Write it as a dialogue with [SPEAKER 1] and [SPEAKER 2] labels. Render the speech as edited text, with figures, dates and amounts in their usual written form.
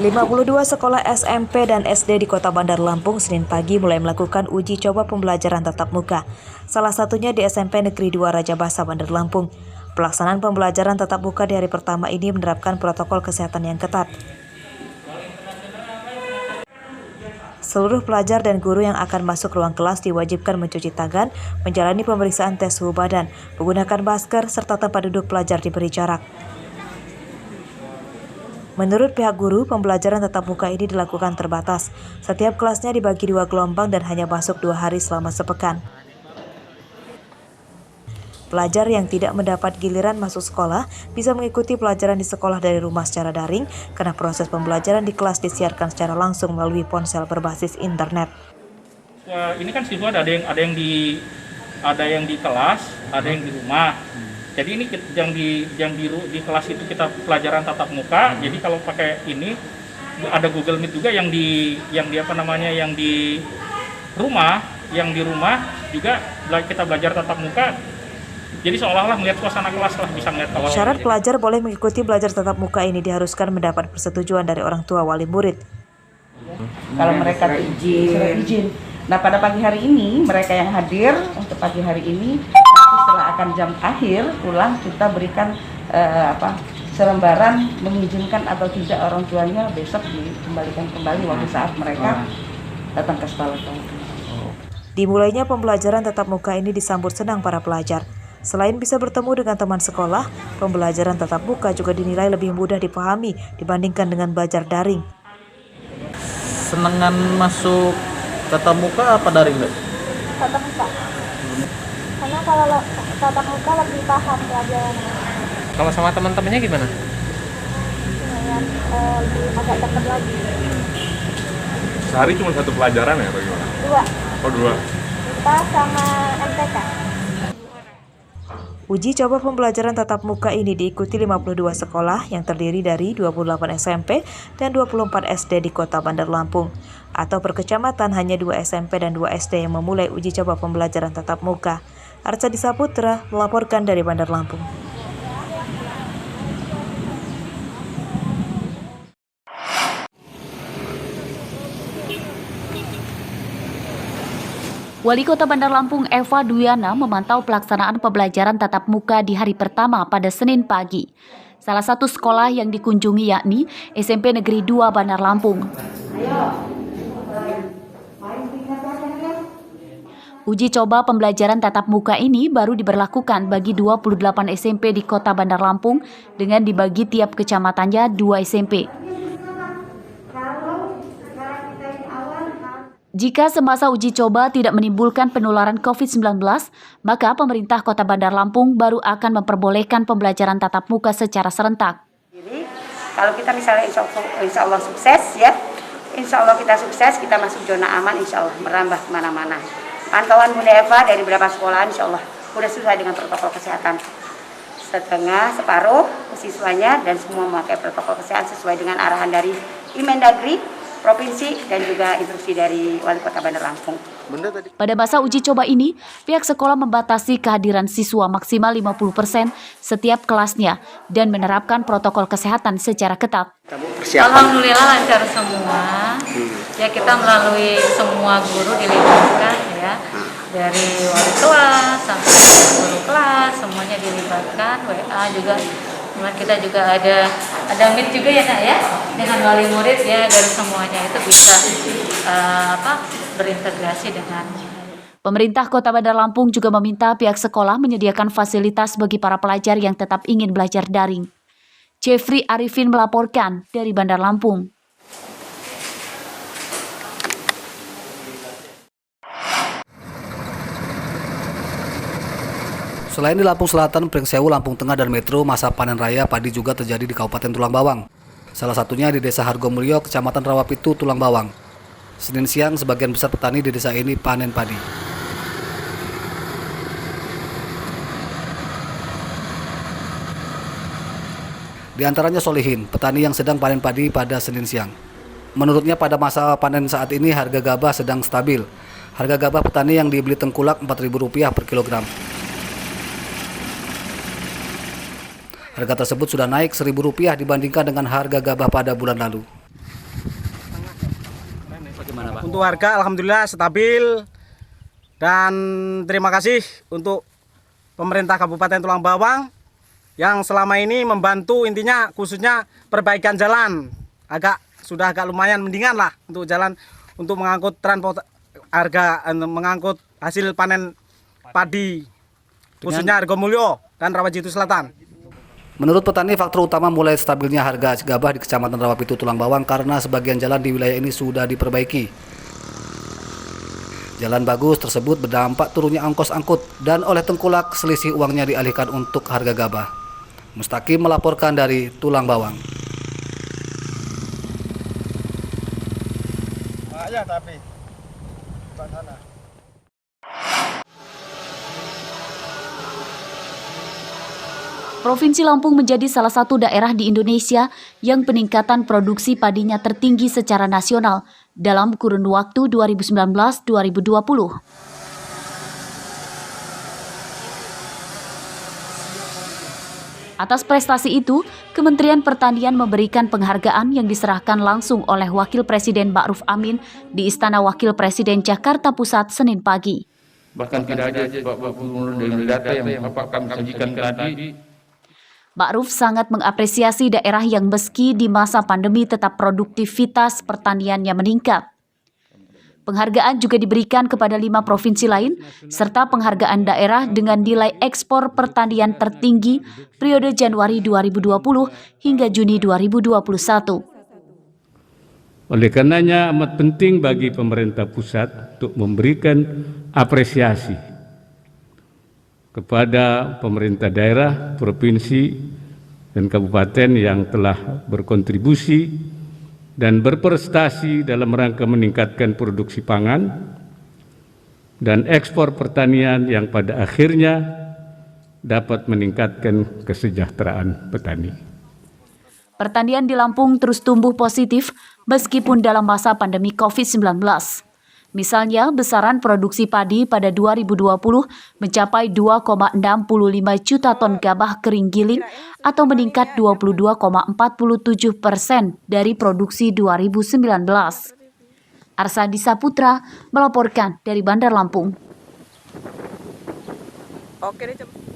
[SPEAKER 1] 52 sekolah SMP dan SD di Kota Bandar Lampung Senin pagi mulai melakukan uji coba pembelajaran tatap muka. Salah satunya di SMP Negeri 2 Raja Basa, Bandar Lampung. Pelaksanaan pembelajaran tatap muka di hari pertama ini menerapkan protokol kesehatan yang ketat. Seluruh pelajar dan guru yang akan masuk ruang kelas diwajibkan mencuci tangan, menjalani pemeriksaan tes suhu badan, menggunakan masker, serta tempat duduk pelajar diberi jarak. Menurut pihak guru, pembelajaran tatap muka ini dilakukan terbatas. Setiap kelasnya dibagi 2 gelombang dan hanya masuk 2 hari selama sepekan. Pelajar yang tidak mendapat giliran masuk sekolah bisa mengikuti pelajaran di sekolah dari rumah secara daring karena proses pembelajaran di kelas disiarkan secara langsung melalui ponsel berbasis internet.
[SPEAKER 2] Ini kan siswa ada yang di kelas, ada yang di rumah. Jadi ini yang di kelas itu kita pelajaran tatap muka. Jadi kalau pakai ini ada Google Meet juga yang di rumah juga kita belajar tatap muka. Jadi seolah-olah melihat suasana kelas lah, bisa melihat awal.
[SPEAKER 1] Syarat pelajar boleh mengikuti belajar tatap muka ini diharuskan mendapat persetujuan dari orang tua wali murid.
[SPEAKER 3] Kalau mereka izin. Nah, pada pagi hari ini mereka yang hadir untuk pagi hari ini nanti setelah akan jam akhir pulang kita berikan selembaran mengizinkan atau tidak orang tuanya besok dikembalikan kembali waktu saat mereka datang ke sekolah.
[SPEAKER 1] Dimulainya pembelajaran tatap muka ini disambut senang para pelajar. Selain bisa bertemu dengan teman sekolah, pembelajaran tatap muka juga dinilai lebih mudah dipahami dibandingkan dengan belajar daring.
[SPEAKER 4] Senengan masuk tatap muka apa daring, Mbak?
[SPEAKER 5] Tatap muka. Karena kalau tatap muka lebih paham pelajarannya.
[SPEAKER 6] Kalau sama teman-temannya gimana?
[SPEAKER 5] Lumayan lebih agak dekat lagi.
[SPEAKER 7] Sehari cuma satu pelajaran ya, bagaimana?
[SPEAKER 5] 2.
[SPEAKER 7] Oh, 2.
[SPEAKER 5] Kita sama MTK.
[SPEAKER 1] Uji coba pembelajaran tatap muka ini diikuti 52 sekolah yang terdiri dari 28 SMP dan 24 SD di Kota Bandar Lampung. Atau per kecamatan hanya 2 SMP dan 2 SD yang memulai uji coba pembelajaran tatap muka. Arca Disaputra melaporkan dari Bandar Lampung.
[SPEAKER 8] Wali Kota Bandar Lampung Eva Duyana memantau pelaksanaan pembelajaran tatap muka di hari pertama pada Senin pagi. Salah satu sekolah yang dikunjungi yakni SMP Negeri 2 Bandar Lampung. Uji coba pembelajaran tatap muka ini baru diberlakukan bagi 28 SMP di Kota Bandar Lampung dengan dibagi tiap kecamatannya 2 SMP. Jika semasa uji coba tidak menimbulkan penularan COVID-19, maka pemerintah Kota Bandar Lampung baru akan memperbolehkan pembelajaran tatap muka secara serentak.
[SPEAKER 9] Jadi, kalau kita misalnya insya Allah sukses ya, insya Allah kita sukses, kita masuk zona aman, insya Allah merambah kemana-mana. Pantauan Bunda Eva dari beberapa sekolahan insya Allah sudah sesuai dengan protokol kesehatan. Separuh siswanya dan semua memakai protokol kesehatan sesuai dengan arahan dari Imendagri, Provinsi, dan juga instruksi dari Wali Kota Bandar Lampung.
[SPEAKER 8] Pada masa uji coba ini, pihak sekolah membatasi kehadiran siswa maksimal 50% setiap kelasnya dan menerapkan protokol kesehatan secara ketat.
[SPEAKER 10] Alhamdulillah lancar semua. Ya, kita melalui semua guru dilibatkan ya. Dari wali kelas sampai guru kelas semuanya dilibatkan, WA juga. Kita juga ada meet juga ya Nak ya dengan wali murid ya agar semuanya itu bisa berintegrasi dengan.
[SPEAKER 8] Pemerintah Kota Bandar Lampung juga meminta pihak sekolah menyediakan fasilitas bagi para pelajar yang tetap ingin belajar daring. Jeffrey Arifin melaporkan dari Bandar Lampung.
[SPEAKER 11] Selain di Lampung Selatan, Pringsewu, Lampung Tengah, dan Metro, masa panen raya padi juga terjadi di Kabupaten Tulang Bawang. Salah satunya di Desa Hargomulyo, Kecamatan Rawapitu, Tulang Bawang. Senin siang, sebagian besar petani di desa ini panen padi. Di antaranya Solihin, petani yang sedang panen padi pada Senin siang. Menurutnya pada masa panen saat ini harga gabah sedang stabil. Harga gabah petani yang dibeli tengkulak Rp4.000 per kilogram. Harga tersebut sudah naik Rp1.000 dibandingkan dengan harga gabah pada bulan lalu.
[SPEAKER 12] Untuk harga alhamdulillah stabil. Dan terima kasih untuk pemerintah Kabupaten Tulang Bawang yang selama ini membantu, intinya khususnya perbaikan jalan. Sudah agak lumayan mendingan lah untuk jalan, untuk mengangkut mengangkut hasil panen padi khususnya Hargomulyo dan Rawajitu Selatan.
[SPEAKER 11] Menurut petani, faktor utama mulai stabilnya harga gabah di Kecamatan Rawapitu Tulang Bawang karena sebagian jalan di wilayah ini sudah diperbaiki. Jalan bagus tersebut berdampak turunnya ongkos angkut dan oleh tengkulak selisih uangnya dialihkan untuk harga gabah. Mustaqim melaporkan dari Tulang Bawang.
[SPEAKER 8] Provinsi Lampung menjadi salah satu daerah di Indonesia yang peningkatan produksi padinya tertinggi secara nasional dalam kurun waktu 2019-2020. Atas prestasi itu, Kementerian Pertanian memberikan penghargaan yang diserahkan langsung oleh Wakil Presiden Ma'ruf Amin di Istana Wakil Presiden Jakarta Pusat Senin pagi.
[SPEAKER 2] Bahkan tidak ada Bapak Gubernur dari data yang Bapak kami sajikan tadi.
[SPEAKER 8] Ma'ruf sangat mengapresiasi daerah yang meski di masa pandemi tetap produktivitas pertaniannya meningkat. Penghargaan juga diberikan kepada 5 provinsi lain, serta penghargaan daerah dengan nilai ekspor pertanian tertinggi periode Januari 2020 hingga Juni 2021.
[SPEAKER 13] Oleh karenanya amat penting bagi pemerintah pusat untuk memberikan apresiasi kepada pemerintah daerah, provinsi, dan kabupaten yang telah berkontribusi dan berprestasi dalam rangka meningkatkan produksi pangan dan ekspor pertanian yang pada akhirnya dapat meningkatkan kesejahteraan petani.
[SPEAKER 8] Pertanian di Lampung terus tumbuh positif meskipun dalam masa pandemi COVID-19. Misalnya, besaran produksi padi pada 2020 mencapai 2,65 juta ton gabah kering giling atau meningkat 22,47% dari produksi 2019. Arsadi Saputra melaporkan dari Bandar Lampung.
[SPEAKER 3] Oke deh,